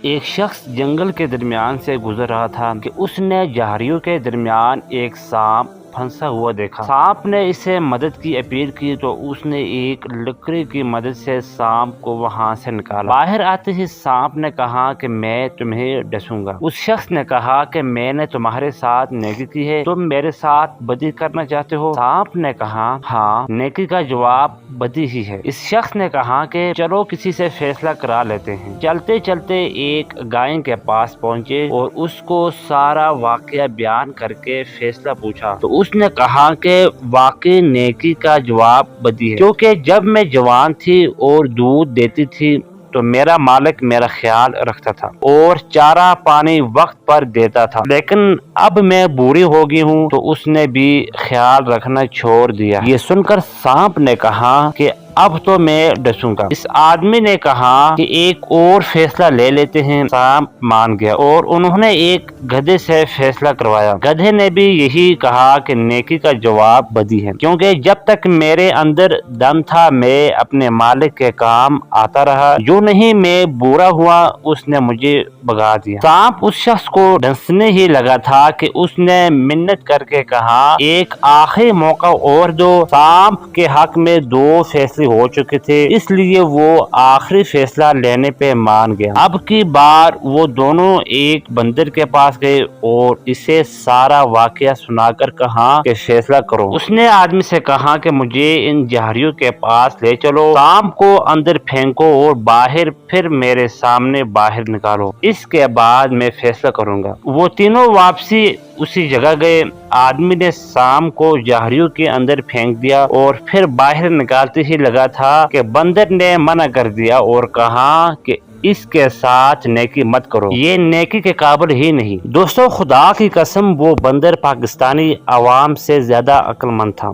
ایک شخص جنگل کے درمیان سے گزر رہا تھا کہ اس نے جھاڑیوں کے درمیان ایک سانپ پھنسا ہوا دیکھا۔ سانپ نے اسے مدد کی اپیل کی تو اس نے ایک لکڑی کی مدد سے سانپ کو وہاں سے نکالا۔ باہر آتے ہی سانپ نے کہا کہ میں تمہیں ڈسوں گا۔ اس شخص نے کہا کہ میں نے تمہارے ساتھ نیکی کی ہے، تم میرے ساتھ بدی کرنا چاہتے ہو؟ سانپ نے کہا ہاں، نیکی کا جواب بدی ہی ہے۔ اس شخص نے کہا کہ چلو کسی سے فیصلہ کرا لیتے ہیں۔ چلتے چلتے ایک گائے کے پاس پہنچے اور اس کو سارا واقعہ بیان کر کے فیصلہ پوچھا تو اس نے کہا کہ واقعی نیکی کا جواب بدی ہے، کیونکہ جب میں جوان تھی اور دودھ دیتی تھی تو میرا مالک میرا خیال رکھتا تھا اور چارہ پانی وقت پر دیتا تھا، لیکن اب میں بوڑھی ہو گئی ہوں تو اس نے بھی خیال رکھنا چھوڑ دیا۔ یہ سن کر سانپ نے کہا کہ اب تو میں ڈسوں گا۔ اس آدمی نے کہا کہ ایک اور فیصلہ لے لیتے ہیں۔ سانپ مان گیا اور انہوں نے ایک گدھے سے فیصلہ کروایا۔ گدھے نے بھی یہی کہا کہ نیکی کا جواب بدی ہے، کیونکہ جب تک میرے اندر دم تھا میں اپنے مالک کے کام آتا رہا، جو نہیں میں بوڑھا ہوا اس نے مجھے بھگا دیا۔ سانپ اس شخص کو ڈسنے ہی لگا تھا کہ اس نے منت کر کے کہا ایک آخری موقع اور دو۔ سانپ کے حق میں 2 فیصلے ہو چکے تھے، اس لیے وہ آخری فیصلہ لینے پہ مان گیا۔ اب کی بار وہ دونوں ایک بندر کے پاس گئے اور اسے سارا واقعہ سنا کر کہا کہ فیصلہ کرو۔ اس نے آدمی سے کہا کہ مجھے ان جھاڑیوں کے پاس لے چلو، سانپ کو اندر پھینکو اور باہر پھر میرے سامنے باہر نکالو، اس کے بعد میں فیصلہ کروں گا۔ وہ تینوں واپسی اسی جگہ گئے۔ آدمی نے سانپ کو جھاڑیوں کے اندر پھینک دیا اور پھر باہر نکالتے ہی لگا تھا کہ بندر نے منع کر دیا اور کہا کہ اس کے ساتھ نیکی مت کرو، یہ نیکی کے قابل ہی نہیں۔ دوستو خدا کی قسم وہ بندر پاکستانی عوام سے زیادہ عقل مند تھا۔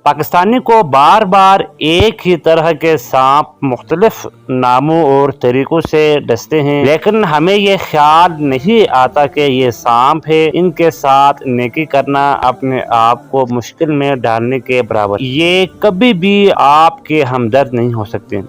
پاکستانی کو بار بار ایک ہی طرح کے سانپ مختلف ناموں اور طریقوں سے ڈستے ہیں، لیکن ہمیں یہ خیال نہیں آتا کہ یہ سانپ ہے۔ ان کے ساتھ نیکی کرنا اپنے آپ کو مشکل میں ڈالنے کے برابر۔ یہ کبھی بھی آپ کے ہمدرد نہیں ہو سکتے۔